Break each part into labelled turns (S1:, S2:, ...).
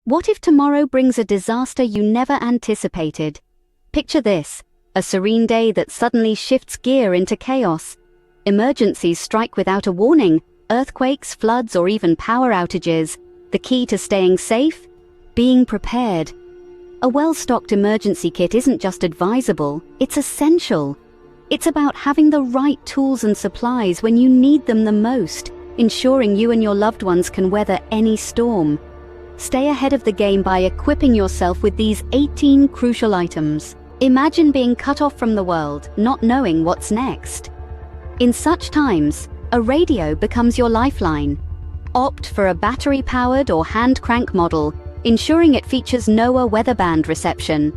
S1: What if tomorrow brings a disaster you never anticipated? Picture this, a serene day that suddenly shifts gear into chaos. Emergencies strike without a warning, earthquakes, floods, or even power outages. The key to staying safe? Being prepared. A well-stocked emergency kit isn't just advisable, it's essential. It's about having the right tools and supplies when you need them the most, ensuring you and your loved ones can weather any storm. Stay ahead of the game by equipping yourself with these 18 crucial items. Imagine being cut off from the world, not knowing what's next. In such times, a radio becomes your lifeline. Opt for a battery-powered or hand-crank model, ensuring it features NOAA weatherband reception.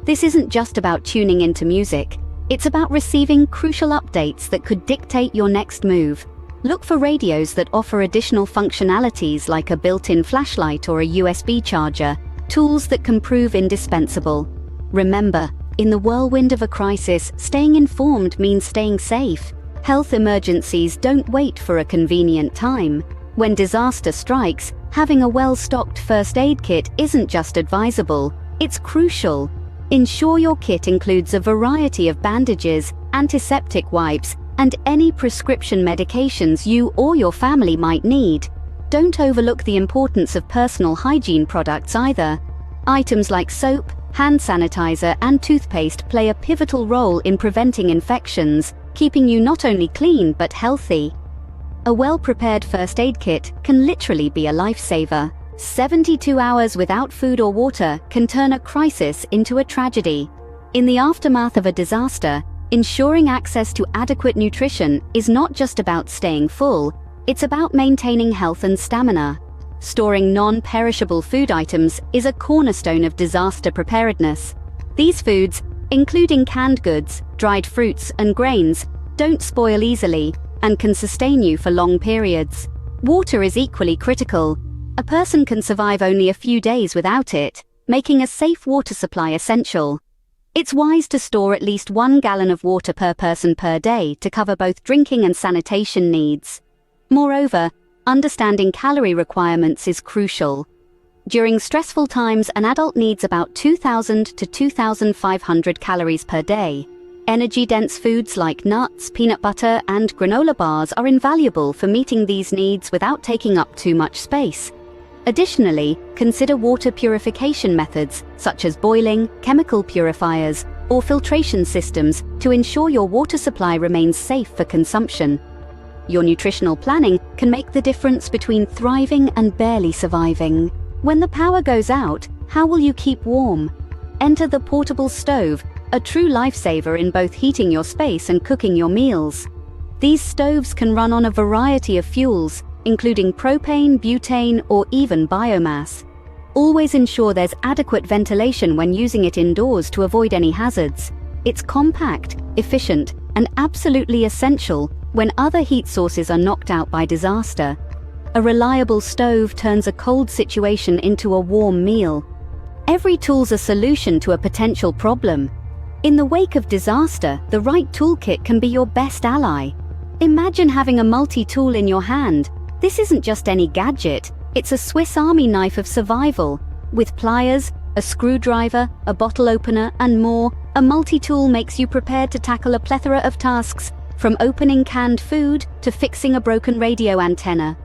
S1: This isn't just about tuning into music, it's about receiving crucial updates that could dictate your next move. Look for radios that offer additional functionalities like a built-in flashlight or a USB charger, tools that can prove indispensable. Remember, in the whirlwind of a crisis, staying informed means staying safe. Health emergencies don't wait for a convenient time. When disaster strikes, having a well-stocked first aid kit isn't just advisable, it's crucial. Ensure your kit includes a variety of bandages, antiseptic wipes, and any prescription medications you or your family might need. Don't overlook the importance of personal hygiene products either. Items like soap, hand sanitizer, and toothpaste play a pivotal role in preventing infections, keeping you not only clean but healthy. A well-prepared first aid kit can literally be a lifesaver. 72 hours without food or water can turn a crisis into a tragedy. In the aftermath of a disaster, ensuring access to adequate nutrition is not just about staying full, it's about maintaining health and stamina. Storing non-perishable food items is a cornerstone of disaster preparedness. These foods, including canned goods, dried fruits, and grains, don't spoil easily and can sustain you for long periods. Water is equally critical. A person can survive only a few days without it, making a safe water supply essential. It's wise to store at least 1 gallon of water per person per day to cover both drinking and sanitation needs. Moreover, understanding calorie requirements is crucial. During stressful times, an adult needs about 2,000 to 2,500 calories per day. Energy-dense foods like nuts, peanut butter, and granola bars are invaluable for meeting these needs without taking up too much space. Additionally, consider water purification methods such as boiling, chemical purifiers, or filtration systems to ensure your water supply remains safe for consumption. Your nutritional planning can make the difference between thriving and barely surviving. When the power goes out, how will you keep warm? Enter the portable stove, a true lifesaver in both heating your space and cooking your meals. These stoves can run on a variety of fuels, including propane, butane, or even biomass. Always ensure there's adequate ventilation when using it indoors to avoid any hazards. It's compact, efficient, and absolutely essential when other heat sources are knocked out by disaster. A reliable stove turns a cold situation into a warm meal. Every tool's a solution to a potential problem. In the wake of disaster, the right toolkit can be your best ally. Imagine having a multi-tool in your hand. This isn't just any gadget, it's a Swiss Army knife of survival. With pliers, a screwdriver, a bottle opener, and more, a multi-tool makes you prepared to tackle a plethora of tasks, from opening canned food to fixing a broken radio antenna.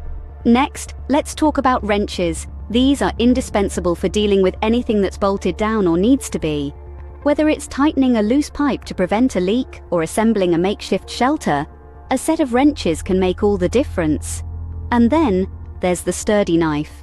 S1: Next, let's talk about wrenches. These are indispensable for dealing with anything that's bolted down or needs to be. Whether it's tightening a loose pipe to prevent a leak or assembling a makeshift shelter, a set of wrenches can make all the difference. And then, there's the sturdy knife.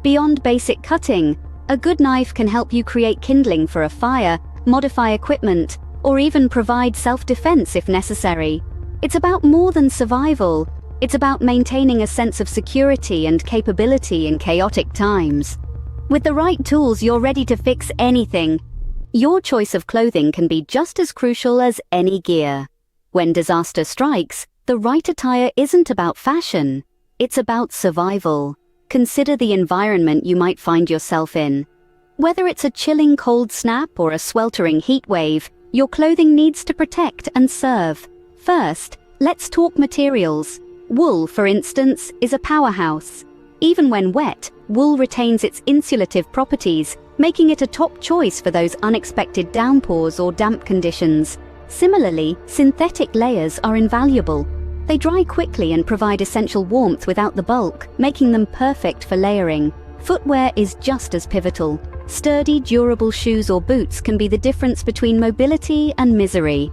S1: Beyond basic cutting, a good knife can help you create kindling for a fire, modify equipment, or even provide self-defense if necessary. It's about more than survival. It's about maintaining a sense of security and capability in chaotic times. With the right tools, you're ready to fix anything. Your choice of clothing can be just as crucial as any gear. When disaster strikes, the right attire isn't about fashion. It's about survival. Consider the environment you might find yourself in. Whether it's a chilling cold snap or a sweltering heat wave, your clothing needs to protect and serve. First, let's talk materials. Wool, for instance, is a powerhouse. Even when wet, Wool retains its insulative properties, making it a top choice for those unexpected downpours or damp conditions. Similarly, synthetic layers are invaluable. They dry quickly and provide essential warmth without the bulk, making them perfect for layering. Footwear is just as pivotal. Sturdy, durable shoes or boots can be the difference between mobility and misery.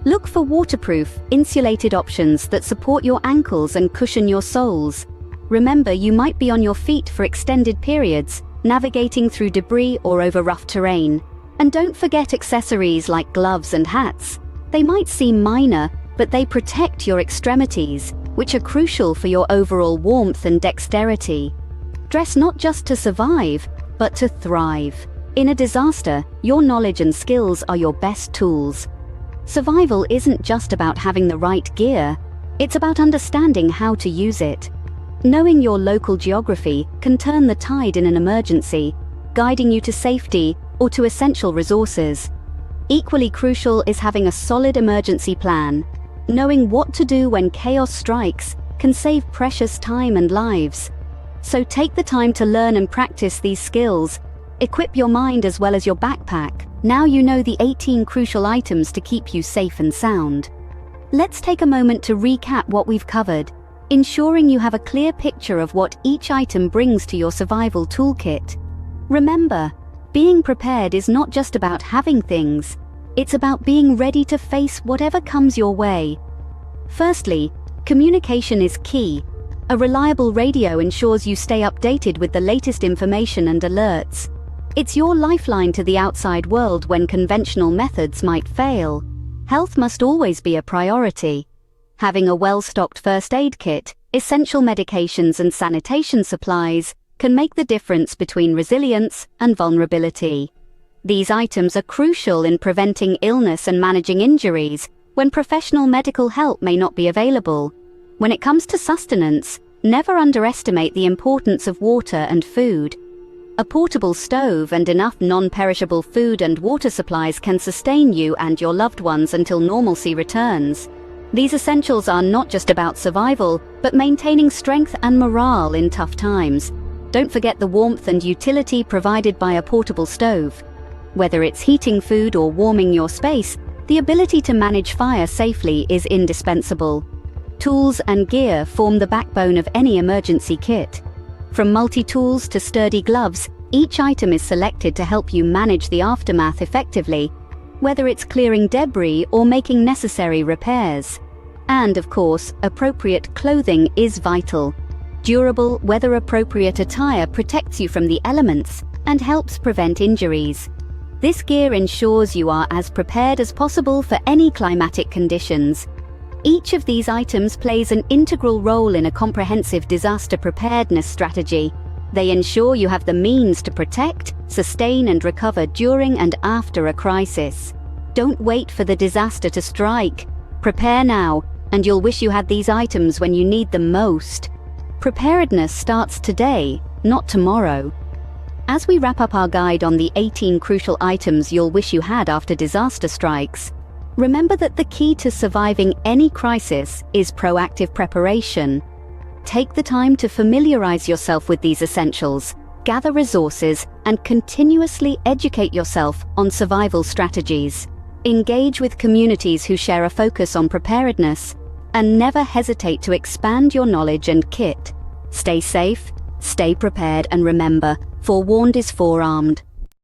S1: Look for waterproof, insulated options that support your ankles and cushion your soles. Remember, you might be on your feet for extended periods, navigating through debris or over rough terrain. And don't forget accessories like gloves and hats. They might seem minor, but they protect your extremities, which are crucial for your overall warmth and dexterity. Dress not just to survive, but to thrive. In a disaster, your knowledge and skills are your best tools. Survival isn't just about having the right gear, it's about understanding how to use it. Knowing your local geography can turn the tide in an emergency, guiding you to safety or to essential resources. Equally crucial is having a solid emergency plan. Knowing what to do when chaos strikes can save precious time and lives. So take the time to learn and practice these skills. Equip your mind as well as your backpack. Now you know the 18 crucial items to keep you safe and sound. Let's take a moment to recap what we've covered, ensuring you have a clear picture of what each item brings to your survival toolkit. Remember, being prepared is not just about having things, it's about being ready to face whatever comes your way. Firstly, communication is key. A reliable radio ensures you stay updated with the latest information and alerts. It's your lifeline to the outside world when conventional methods might fail. Health must always be a priority. Having a well-stocked first aid kit, essential medications and sanitation supplies can make the difference between resilience and vulnerability. These items are crucial in preventing illness and managing injuries when professional medical help may not be available. When it comes to sustenance, never underestimate the importance of water and food. A portable stove and enough non-perishable food and water supplies can sustain you and your loved ones until normalcy returns. These essentials are not just about survival, but maintaining strength and morale in tough times. Don't forget the warmth and utility provided by a portable stove. Whether it's heating food or warming your space, the ability to manage fire safely is indispensable. Tools and gear form the backbone of any emergency kit. From multi-tools to sturdy gloves, each item is selected to help you manage the aftermath effectively, whether it's clearing debris or making necessary repairs. And of course, appropriate clothing is vital. Durable, weather-appropriate attire protects you from the elements and helps prevent injuries. This gear ensures you are as prepared as possible for any climatic conditions. Each of these items plays an integral role in a comprehensive disaster preparedness strategy. They ensure you have the means to protect, sustain and recover during and after a crisis. Don't wait for the disaster to strike. Prepare now, and you'll wish you had these items when you need them most. Preparedness starts today, not tomorrow. As we wrap up our guide on the 18 crucial items you'll wish you had after disaster strikes, remember that the key to surviving any crisis is proactive preparation. Take the time to familiarize yourself with these essentials, gather resources, and continuously educate yourself on survival strategies. Engage with communities who share a focus on preparedness, and never hesitate to expand your knowledge and kit. Stay safe, stay prepared, and remember, forewarned is forearmed.